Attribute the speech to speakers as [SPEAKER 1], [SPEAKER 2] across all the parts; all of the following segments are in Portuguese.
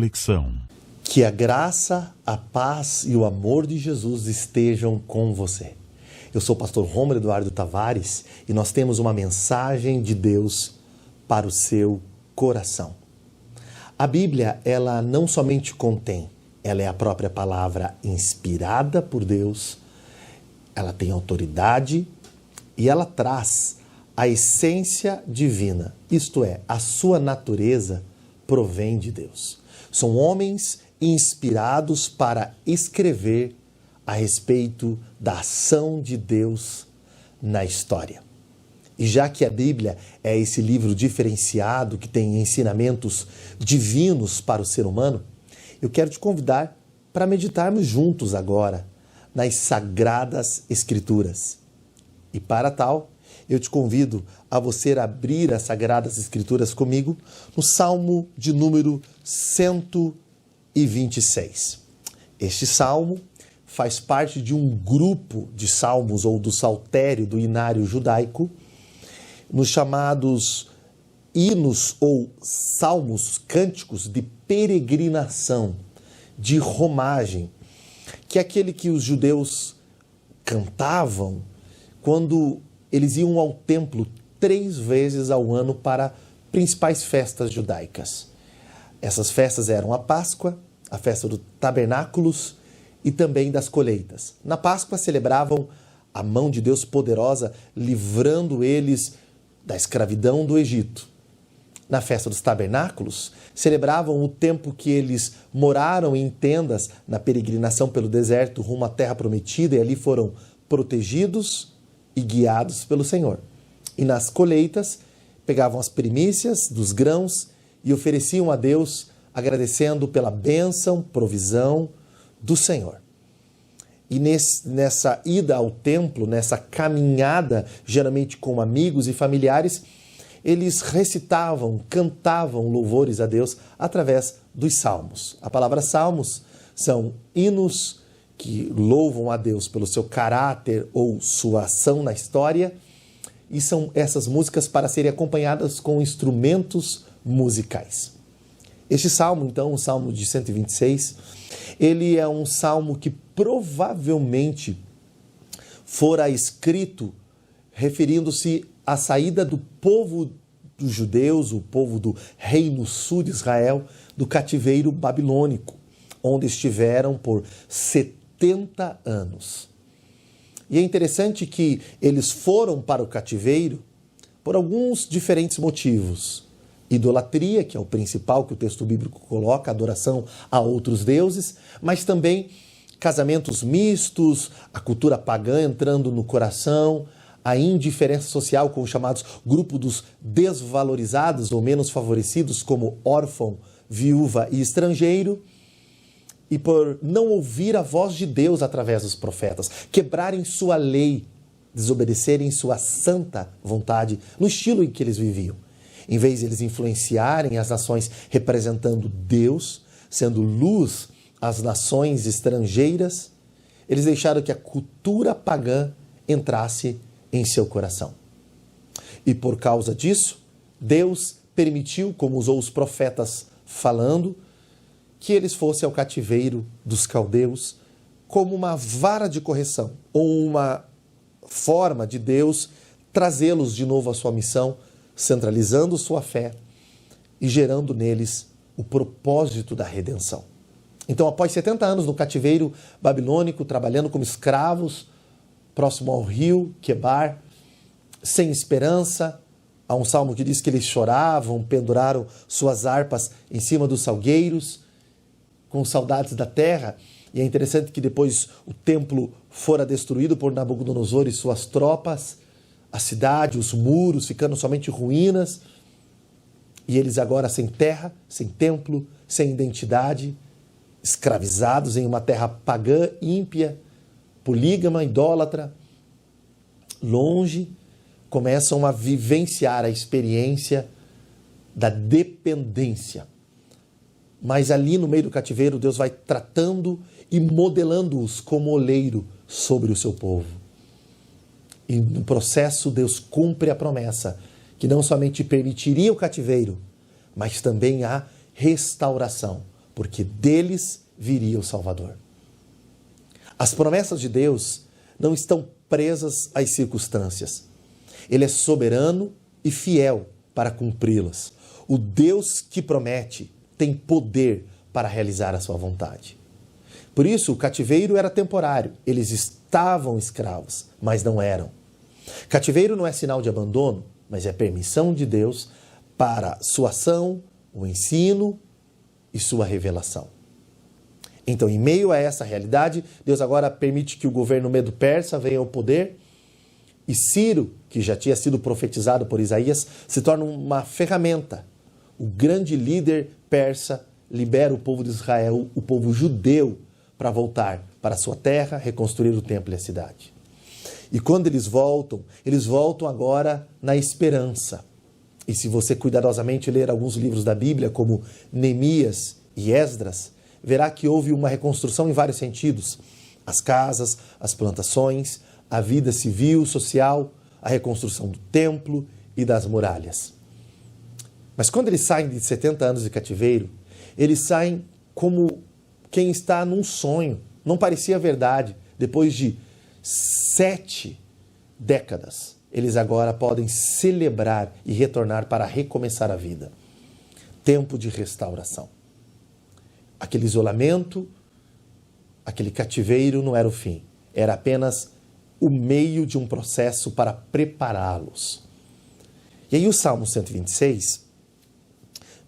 [SPEAKER 1] reflexão.
[SPEAKER 2] Que a graça, a paz e o amor de Jesus estejam com você. Eu sou o pastor Rômulo Eduardo Tavares e nós temos uma mensagem de Deus para o seu coração. A Bíblia, ela não somente contém, ela é a própria palavra inspirada por Deus, ela tem autoridade e ela traz a essência divina, isto é, a sua natureza provém de Deus. São homens inspirados para escrever a respeito da ação de Deus na história. E já que a Bíblia é esse livro diferenciado que tem ensinamentos divinos para o ser humano, eu quero te convidar para meditarmos juntos agora nas Sagradas Escrituras. E para tal, eu te convido a você abrir as Sagradas Escrituras comigo no Salmo de número 126. Este salmo faz parte de um grupo de salmos ou do saltério do inário judaico, nos chamados hinos ou salmos, cânticos de peregrinação, de romagem, que é aquele que os judeus cantavam quando eles iam ao templo 3 vezes ao ano para principais festas judaicas. Essas festas eram a Páscoa, a festa do Tabernáculos e também das colheitas. Na Páscoa celebravam a mão de Deus poderosa, livrando eles da escravidão do Egito. Na festa dos Tabernáculos, celebravam o tempo que eles moraram em tendas na peregrinação pelo deserto rumo à terra prometida e ali foram protegidos e guiados pelo Senhor. E nas colheitas, pegavam as primícias dos grãos e ofereciam a Deus, agradecendo pela bênção, provisão do Senhor. E nessa ida ao templo, nessa caminhada, geralmente com amigos e familiares, eles recitavam, cantavam louvores a Deus através dos salmos. A palavra salmos são hinos que louvam a Deus pelo seu caráter ou sua ação na história, e são essas músicas para serem acompanhadas com instrumentos musicais. Este salmo, então, o Salmo de 126, ele é um salmo que provavelmente fora escrito referindo-se à saída do povo dos judeus, o povo do Reino Sul de Israel, do cativeiro babilônico, onde estiveram por 70 anos. E é interessante que eles foram para o cativeiro por alguns diferentes motivos. Idolatria, que é o principal que o texto bíblico coloca, adoração a outros deuses, mas também casamentos mistos, a cultura pagã entrando no coração, a indiferença social com os chamados grupos dos desvalorizados ou menos favorecidos, como órfão, viúva e estrangeiro, e por não ouvir a voz de Deus através dos profetas, quebrarem sua lei, desobedecerem sua santa vontade no estilo em que eles viviam. Em vez de eles influenciarem as nações representando Deus, sendo luz às nações estrangeiras, eles deixaram que a cultura pagã entrasse em seu coração. E por causa disso, Deus permitiu, como usou os profetas falando, que eles fossem ao cativeiro dos caldeus como uma vara de correção, ou uma forma de Deus trazê-los de novo à sua missão, centralizando sua fé e gerando neles o propósito da redenção. Então, após 70 anos no cativeiro babilônico, trabalhando como escravos, próximo ao rio Quebar, sem esperança, há um salmo que diz que eles choravam, penduraram suas harpas em cima dos salgueiros, com saudades da terra. E é interessante que depois o templo fora destruído por Nabucodonosor e suas tropas, a cidade, os muros, ficando somente ruínas, e eles agora sem terra, sem templo, sem identidade, escravizados em uma terra pagã, ímpia, polígama, idólatra, longe, começam a vivenciar a experiência da dependência. Mas ali no meio do cativeiro, Deus vai tratando e modelando-os como oleiro sobre o seu povo. E no processo, Deus cumpre a promessa que não somente permitiria o cativeiro, mas também a restauração, porque deles viria o Salvador. As promessas de Deus não estão presas às circunstâncias. Ele é soberano e fiel para cumpri-las. O Deus que promete tem poder para realizar a sua vontade. Por isso, o cativeiro era temporário. Eles estavam escravos, mas não eram. Cativeiro não é sinal de abandono, mas é permissão de Deus para sua ação, o ensino e sua revelação. Então, em meio a essa realidade, Deus agora permite que o governo medo-persa venha ao poder e Ciro, que já tinha sido profetizado por Isaías, se torna uma ferramenta. O grande líder persa libera o povo de Israel, o povo judeu, para voltar para a sua terra, reconstruir o templo e a cidade. E quando eles voltam agora na esperança. E se você cuidadosamente ler alguns livros da Bíblia, como Neemias e Esdras, verá que houve uma reconstrução em vários sentidos. As casas, as plantações, a vida civil, social, a reconstrução do templo e das muralhas. Mas quando eles saem de 70 anos de cativeiro, eles saem como quem está num sonho. Não parecia verdade. Depois de 7 décadas, eles agora podem celebrar e retornar para recomeçar a vida. Tempo de restauração. Aquele isolamento, aquele cativeiro não era o fim. Era apenas o meio de um processo para prepará-los. E aí o Salmo 126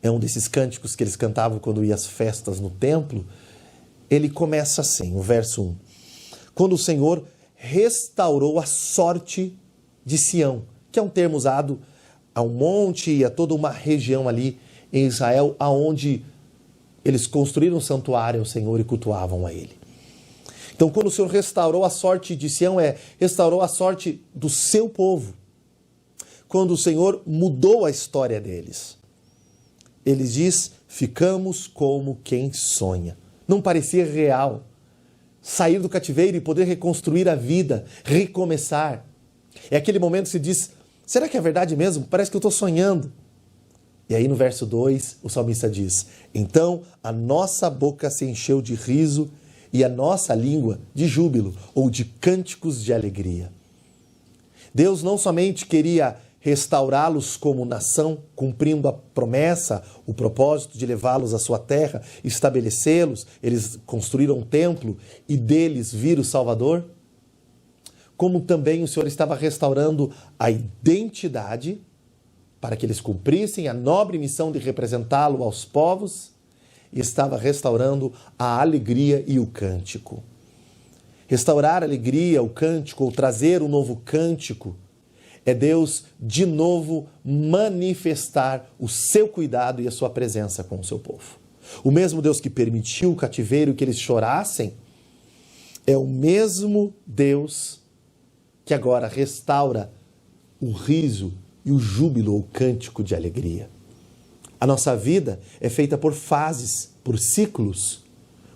[SPEAKER 2] é um desses cânticos que eles cantavam quando iam às festas no templo. Ele começa assim, o verso 1. Quando o Senhor restaurou a sorte de Sião, que é um termo usado a um monte e a toda uma região ali em Israel, aonde eles construíram um santuário ao Senhor e cultuavam a Ele. Então, quando o Senhor restaurou a sorte de Sião, restaurou a sorte do seu povo. Quando o Senhor mudou a história deles. Ele diz, ficamos como quem sonha. Não parecia real. Sair do cativeiro e poder reconstruir a vida, recomeçar. É aquele momento que se diz, será que é verdade mesmo? Parece que eu estou sonhando. E aí no verso 2, o salmista diz, então a nossa boca se encheu de riso e a nossa língua de júbilo ou de cânticos de alegria. Deus não somente queria restaurá-los como nação, cumprindo a promessa, o propósito de levá-los à sua terra, estabelecê-los, eles construíram um templo e deles vir o Salvador, como também o Senhor estava restaurando a identidade para que eles cumprissem a nobre missão de representá-lo aos povos, e estava restaurando a alegria e o cântico. Restaurar a alegria, o cântico, ou trazer um novo cântico, é Deus de novo manifestar o seu cuidado e a sua presença com o seu povo. O mesmo Deus que permitiu o cativeiro, que eles chorassem, é o mesmo Deus que agora restaura o riso e o júbilo ou cântico de alegria. A nossa vida é feita por fases, por ciclos,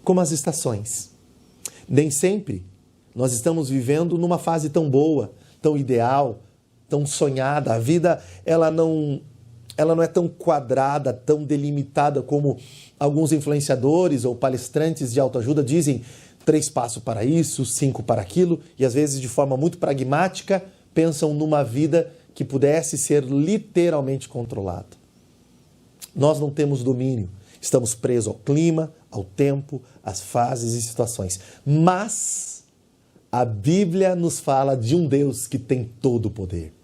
[SPEAKER 2] como as estações. Nem sempre nós estamos vivendo numa fase tão boa, tão ideal, tão sonhada. A vida ela não é tão quadrada, tão delimitada como alguns influenciadores ou palestrantes de autoajuda dizem 3 passos para isso, 5 para aquilo, e às vezes de forma muito pragmática pensam numa vida que pudesse ser literalmente controlada. Nós não temos domínio, estamos presos ao clima, ao tempo, às fases e situações. Mas a Bíblia nos fala de um Deus que tem todo o poder.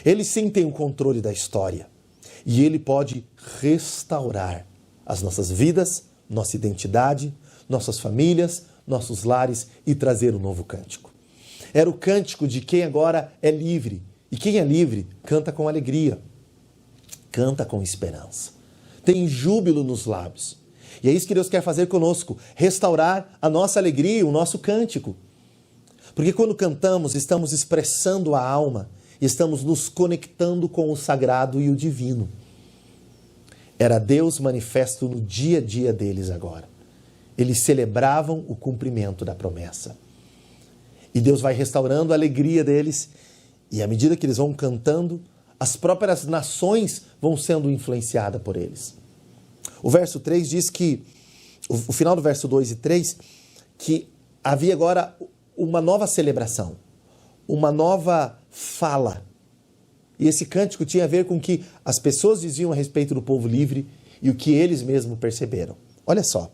[SPEAKER 2] Ele sim tem o controle da história e Ele pode restaurar as nossas vidas, nossa identidade, nossas famílias, nossos lares e trazer um novo cântico. Era o cântico de quem agora é livre. E quem é livre canta com alegria, canta com esperança. Tem júbilo nos lábios. E é isso que Deus quer fazer conosco, restaurar a nossa alegria, o nosso cântico. Porque quando cantamos, estamos expressando a alma, estamos nos conectando com o sagrado e o divino. Era Deus manifesto no dia a dia deles agora. Eles celebravam o cumprimento da promessa. E Deus vai restaurando a alegria deles, e à medida que eles vão cantando, as próprias nações vão sendo influenciadas por eles. O verso 3 diz que o final do verso 2 e 3, que havia agora uma nova celebração, uma nova fala. E esse cântico tinha a ver com o que as pessoas diziam a respeito do povo livre e o que eles mesmos perceberam. Olha só.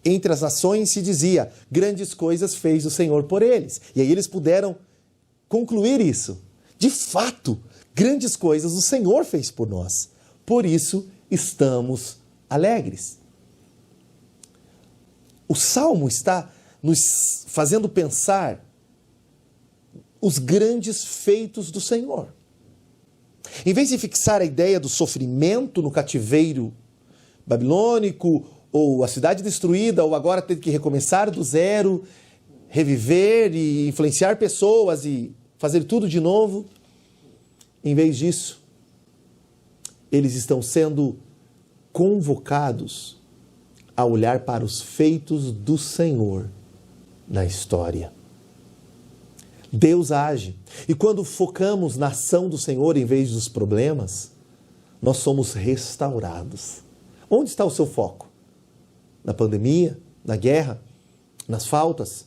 [SPEAKER 2] Entre as nações se dizia, grandes coisas fez o Senhor por eles. E aí eles puderam concluir isso. De fato, grandes coisas o Senhor fez por nós. Por isso estamos alegres. O Salmo está nos fazendo pensar os grandes feitos do Senhor. Em vez de fixar a ideia do sofrimento no cativeiro babilônico, ou a cidade destruída, ou agora ter que recomeçar do zero, reviver e influenciar pessoas e fazer tudo de novo, em vez disso, eles estão sendo convocados a olhar para os feitos do Senhor na história. Deus age. E quando focamos na ação do Senhor em vez dos problemas, nós somos restaurados. Onde está o seu foco? Na pandemia? Na guerra? Nas faltas?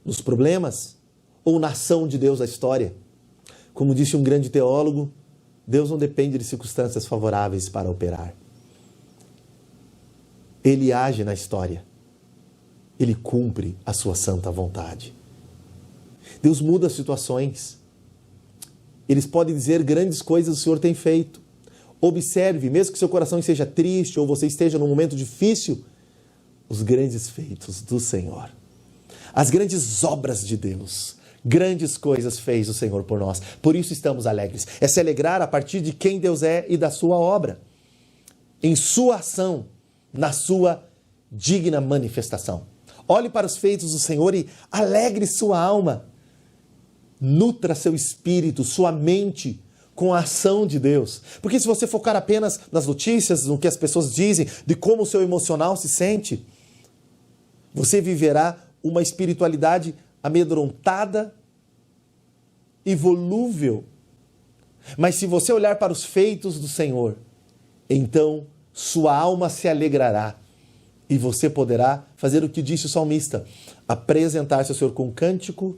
[SPEAKER 2] Nos problemas? Ou na ação de Deus na história? Como disse um grande teólogo, Deus não depende de circunstâncias favoráveis para operar. Ele age na história. Ele cumpre a sua santa vontade. Deus muda as situações. Eles podem dizer grandes coisas o Senhor tem feito. Observe, mesmo que seu coração esteja triste ou você esteja num momento difícil, os grandes feitos do Senhor. As grandes obras de Deus. Grandes coisas fez o Senhor por nós. Por isso estamos alegres. É se alegrar a partir de quem Deus é e da sua obra. Em sua ação, na sua digna manifestação. Olhe para os feitos do Senhor e alegre sua alma. Nutra seu espírito, sua mente com a ação de Deus. Porque se você focar apenas nas notícias, no que as pessoas dizem, de como o seu emocional se sente, você viverá uma espiritualidade amedrontada e volúvel. Mas se você olhar para os feitos do Senhor, então sua alma se alegrará e você poderá fazer o que disse o salmista, apresentar-se ao Senhor com cântico,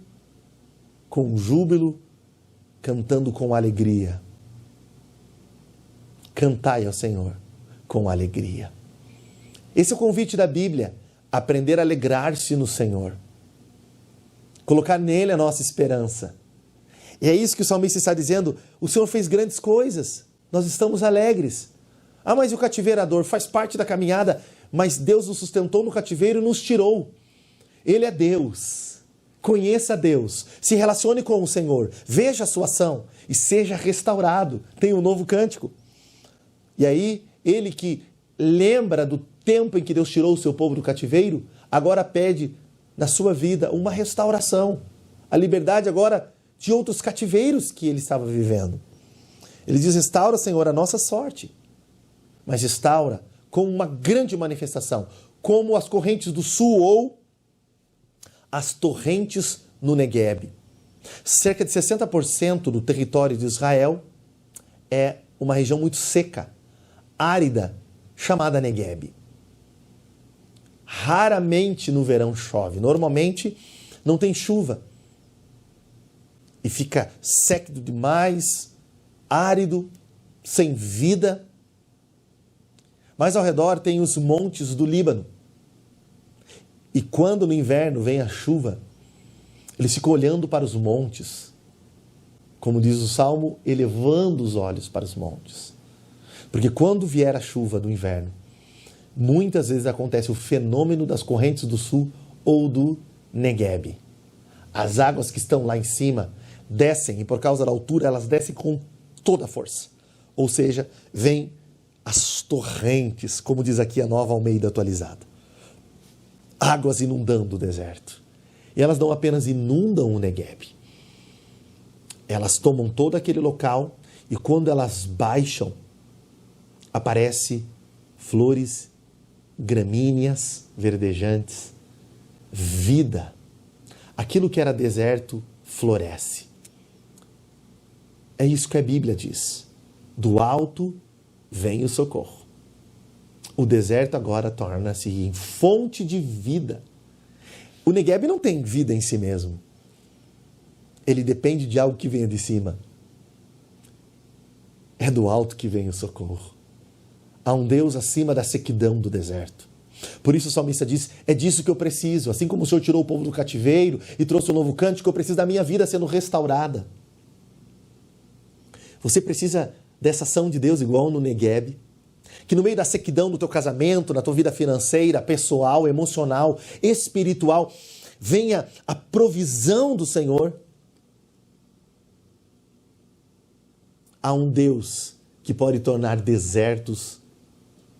[SPEAKER 2] com júbilo, cantando com alegria. Cantai ao Senhor com alegria. Esse é o convite da Bíblia, aprender a alegrar-se no Senhor. Colocar nele a nossa esperança. E é isso que o salmista está dizendo, o Senhor fez grandes coisas, nós estamos alegres. Ah, mas o cativeiro, a dor, faz parte da caminhada, mas Deus nos sustentou no cativeiro e nos tirou. Ele é Deus. Conheça Deus, se relacione com o Senhor, veja a sua ação e seja restaurado. Tem um novo cântico. E aí, ele que lembra do tempo em que Deus tirou o seu povo do cativeiro, agora pede na sua vida uma restauração. A liberdade agora de outros cativeiros que ele estava vivendo. Ele diz, restaura, Senhor, a nossa sorte. Mas restaura com uma grande manifestação, como as correntes do sul ou as torrentes no Negueb. Cerca de 60% do território de Israel é uma região muito seca, árida, chamada Negueb. Raramente no verão chove. Normalmente não tem chuva. E fica seco demais, árido, sem vida. Mas ao redor tem os montes do Líbano. E quando no inverno vem a chuva, eles ficam olhando para os montes. Como diz o Salmo, elevando os olhos para os montes. Porque quando vier a chuva do inverno, muitas vezes acontece o fenômeno das correntes do sul ou do Negueb. As águas que estão lá em cima descem, e por causa da altura elas descem com toda a força. Ou seja, vem as torrentes, como diz aqui a Nova Almeida atualizada. Águas inundando o deserto. E elas não apenas inundam o Negueb. Elas tomam todo aquele local e quando elas baixam, aparece flores, gramíneas verdejantes, vida. Aquilo que era deserto floresce. É isso que a Bíblia diz. Do alto vem o socorro. O deserto agora torna-se em fonte de vida. O Negueb não tem vida em si mesmo. Ele depende de algo que venha de cima. É do alto que vem o socorro. Há um Deus acima da sequidão do deserto. Por isso o salmista diz, é disso que eu preciso. Assim como o Senhor tirou o povo do cativeiro e trouxe um novo cântico, eu preciso da minha vida sendo restaurada. Você precisa dessa ação de Deus igual no Negueb. Que no meio da sequidão do teu casamento, na tua vida financeira, pessoal, emocional, espiritual, venha a provisão do Senhor. Há um Deus que pode tornar desertos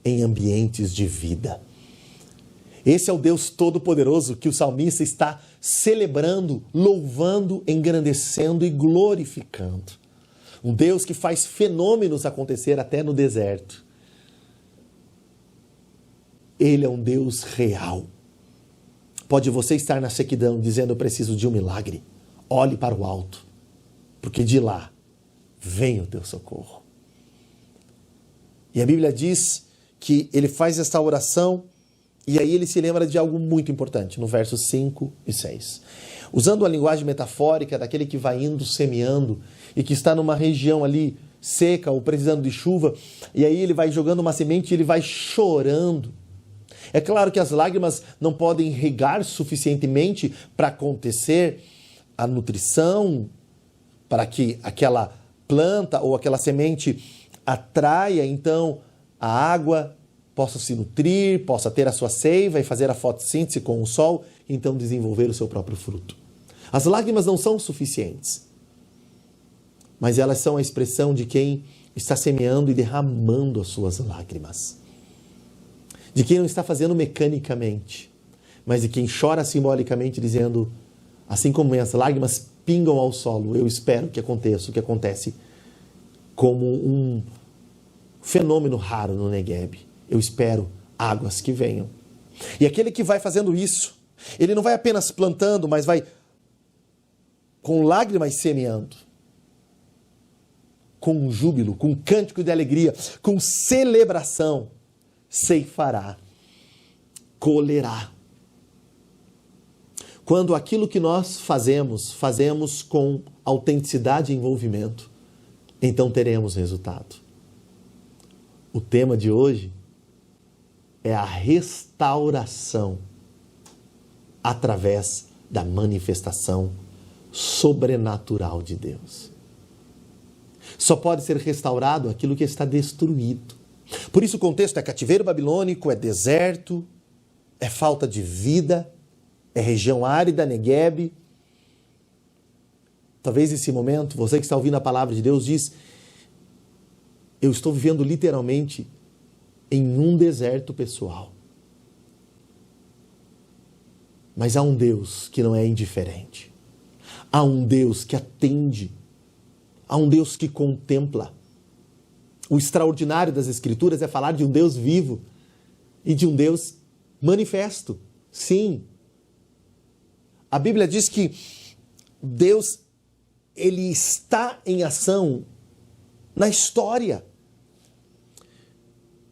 [SPEAKER 2] em ambientes de vida. Esse é o Deus Todo-Poderoso que o salmista está celebrando, louvando, engrandecendo e glorificando. Um Deus que faz fenômenos acontecer até no deserto. Ele é um Deus real. Pode você estar na sequidão dizendo, eu preciso de um milagre. Olhe para o alto, porque de lá vem o teu socorro. E a Bíblia diz que ele faz esta oração e aí ele se lembra de algo muito importante, no versos 5 e 6. Usando a linguagem metafórica daquele que vai indo, semeando, e que está numa região ali seca ou precisando de chuva, e aí ele vai jogando uma semente e ele vai chorando. É claro que as lágrimas não podem regar suficientemente para acontecer a nutrição, para que aquela planta ou aquela semente atraia, então, a água, possa se nutrir, possa ter a sua seiva e fazer a fotossíntese com o sol, e então desenvolver o seu próprio fruto. As lágrimas não são suficientes, mas elas são a expressão de quem está semeando e derramando as suas lágrimas. De quem não está fazendo mecanicamente, mas de quem chora simbolicamente, dizendo, assim como as lágrimas pingam ao solo, eu espero que aconteça o que acontece como um fenômeno raro no Negueb. Eu espero águas que venham. E aquele que vai fazendo isso, ele não vai apenas plantando, mas vai com lágrimas semeando, com júbilo, com cântico de alegria, com celebração, ceifará, colherá. Quando aquilo que nós fazemos com autenticidade e envolvimento, então teremos resultado. O tema de hoje é a restauração através da manifestação sobrenatural de Deus. Só pode ser restaurado aquilo que está destruído. Por isso o contexto é cativeiro babilônico, é deserto, é falta de vida, é região árida, Negueb. Talvez nesse momento, você que está ouvindo a palavra de Deus diz, eu estou vivendo literalmente em um deserto pessoal. Mas há um Deus que não é indiferente. Há um Deus que atende. Há um Deus que contempla. O extraordinário das Escrituras é falar de um Deus vivo e de um Deus manifesto. Sim. A Bíblia diz que Deus, ele está em ação na história.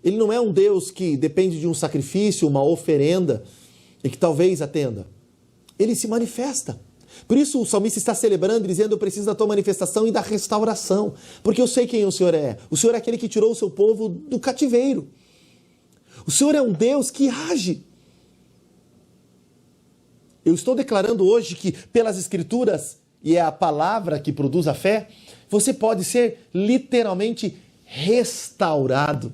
[SPEAKER 2] Ele não é um Deus que depende de um sacrifício, uma oferenda, e que talvez atenda. Ele se manifesta. Por isso o salmista está celebrando, dizendo, eu preciso da tua manifestação e da restauração. Porque eu sei quem o Senhor é. O Senhor é aquele que tirou o seu povo do cativeiro. O Senhor é um Deus que age. Eu estou declarando hoje que pelas Escrituras, e é a palavra que produz a fé, você pode ser literalmente restaurado.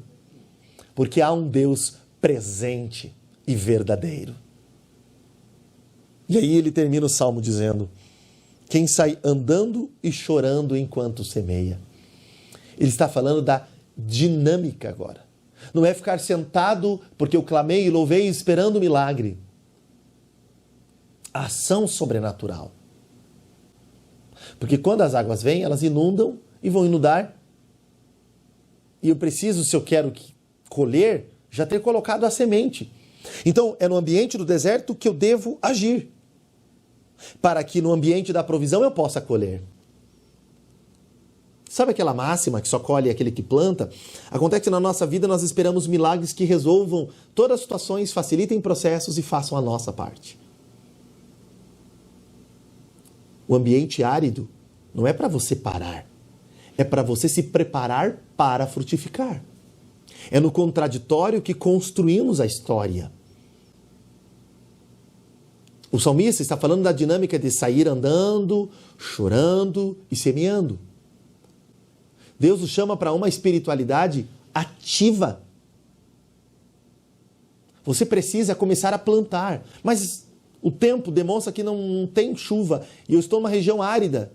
[SPEAKER 2] Porque há um Deus presente e verdadeiro. E aí ele termina o salmo dizendo, quem sai andando e chorando enquanto semeia. Ele está falando da dinâmica agora. Não é ficar sentado porque eu clamei e louvei esperando o milagre. A ação sobrenatural. Porque quando as águas vêm, elas inundam e vão inundar. E eu preciso, se eu quero colher, já ter colocado a semente. Então, é no ambiente do deserto que eu devo agir, para que no ambiente da provisão eu possa colher. Sabe aquela máxima que só colhe aquele que planta? Acontece que na nossa vida nós esperamos milagres que resolvam todas as situações, facilitem processos e façam a nossa parte. O ambiente árido não é para você parar, é para você se preparar para frutificar. É no contraditório que construímos a história. O salmista está falando da dinâmica de sair andando, chorando e semeando. Deus nos chama para uma espiritualidade ativa. Você precisa começar a plantar, mas o tempo demonstra que não tem chuva e eu estou numa região árida.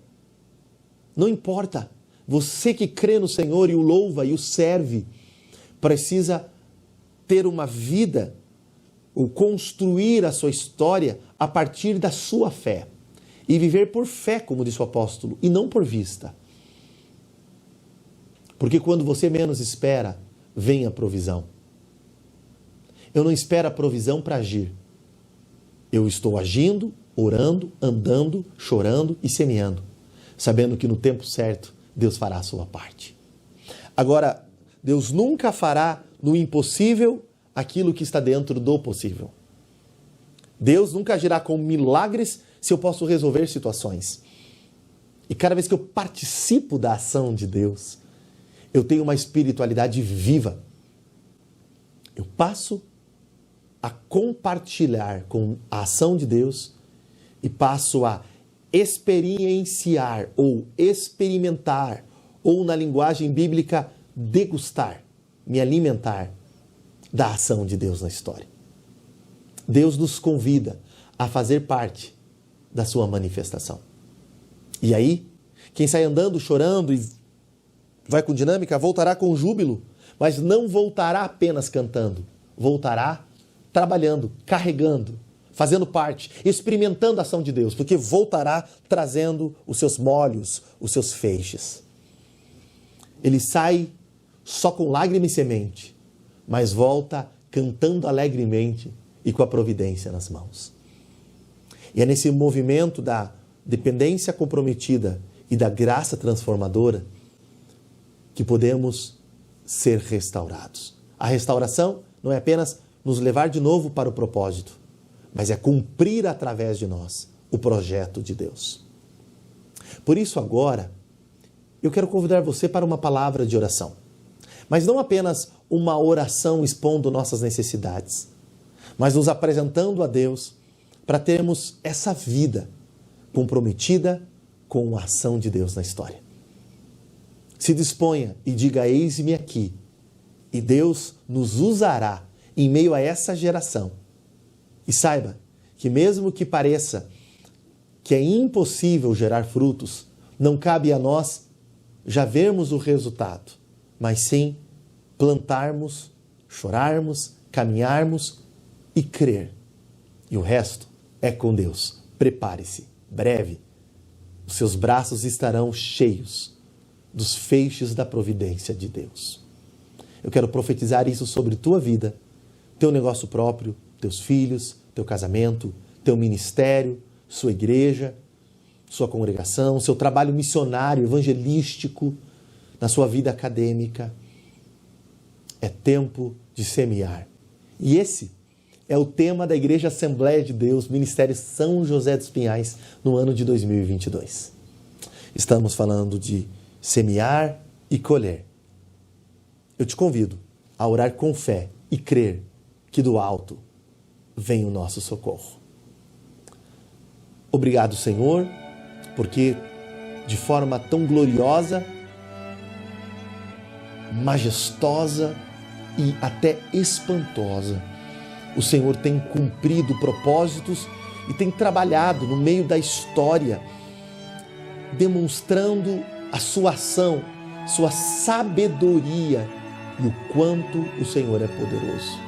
[SPEAKER 2] Não importa. Você que crê no Senhor e o louva e o serve, precisa ter uma vida ou construir a sua história a partir da sua fé. E viver por fé, como disse o apóstolo, e não por vista. Porque quando você menos espera, vem a provisão. Eu não espero a provisão para agir. Eu estou agindo, orando, andando, chorando e semeando, sabendo que no tempo certo Deus fará a sua parte. Agora, Deus nunca fará no impossível aquilo que está dentro do possível. Deus nunca agirá com milagres se eu posso resolver situações. E cada vez que eu participo da ação de Deus, eu tenho uma espiritualidade viva. Eu passo a compartilhar com a ação de Deus e passo a experienciar ou experimentar, ou na linguagem bíblica, degustar, me alimentar da ação de Deus na história. Deus nos convida a fazer parte da sua manifestação. E aí, quem sai andando, chorando e vai com dinâmica, voltará com júbilo, mas não voltará apenas cantando, voltará trabalhando, carregando, fazendo parte, experimentando a ação de Deus, porque voltará trazendo os seus molhos, os seus feixes. Ele sai só com lágrima e semente, mas volta cantando alegremente e com a providência nas mãos. E é nesse movimento da dependência comprometida e da graça transformadora que podemos ser restaurados. A restauração não é apenas nos levar de novo para o propósito, mas é cumprir através de nós o projeto de Deus. Por isso agora, eu quero convidar você para uma palavra de oração. Mas não apenas uma oração expondo nossas necessidades, mas nos apresentando a Deus para termos essa vida comprometida com a ação de Deus na história. Se disponha e diga: eis-me aqui. E Deus nos usará em meio a essa geração. E saiba que mesmo que pareça que é impossível gerar frutos, não cabe a nós já vermos o resultado, mas sim plantarmos, chorarmos, caminharmos e crer. E o resto é com Deus. Prepare-se, breve, os seus braços estarão cheios dos feixes da providência de Deus. Eu quero profetizar isso sobre tua vida, teu negócio próprio, teus filhos, teu casamento, teu ministério, sua igreja, sua congregação, seu trabalho missionário, evangelístico, na sua vida acadêmica. É tempo de semear. E esse é o tema da Igreja Assembleia de Deus, Ministério São José dos Pinhais, no ano de 2022. Estamos falando de semear e colher. Eu te convido a orar com fé e crer que do alto vem o nosso socorro. Obrigado, Senhor, porque de forma tão gloriosa, majestosa e até espantosa, o Senhor tem cumprido propósitos e tem trabalhado no meio da história, demonstrando a sua ação, sua sabedoria e o quanto o Senhor é poderoso.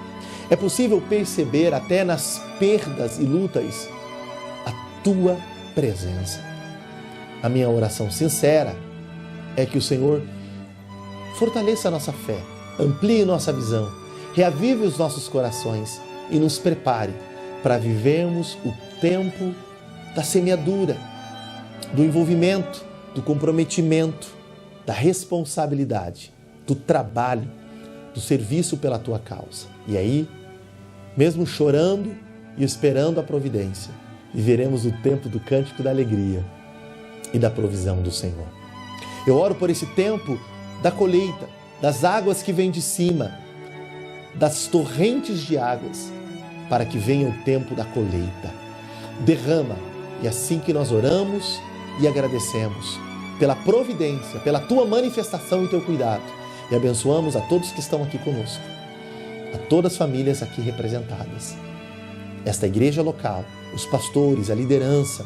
[SPEAKER 2] É possível perceber até nas perdas e lutas a tua presença. A minha oração sincera é que o Senhor fortaleça a nossa fé, amplie nossa visão, reavive os nossos corações e nos prepare para vivermos o tempo da semeadura, do envolvimento, do comprometimento, da responsabilidade, do trabalho, do serviço pela tua causa. E aí, mesmo chorando e esperando a providência, viveremos o tempo do cântico da alegria e da provisão do Senhor. Eu oro por esse tempo da colheita, das águas que vêm de cima, das torrentes de águas, para que venha o tempo da colheita. Derrama, e assim que nós oramos e agradecemos pela providência, pela tua manifestação e teu cuidado, e abençoamos a todos que estão aqui conosco, a todas as famílias aqui representadas, esta igreja local, os pastores, a liderança,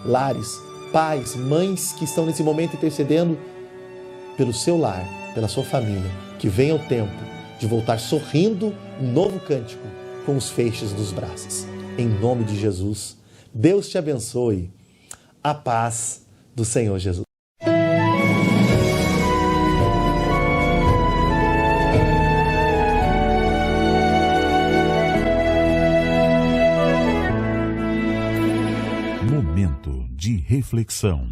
[SPEAKER 2] lares, pais, mães que estão nesse momento intercedendo pelo seu lar, pela sua família, que venha o tempo de voltar sorrindo um novo cântico com os feixes dos braços. Em nome de Jesus, Deus te abençoe. A paz do Senhor Jesus.
[SPEAKER 1] Momento de reflexão.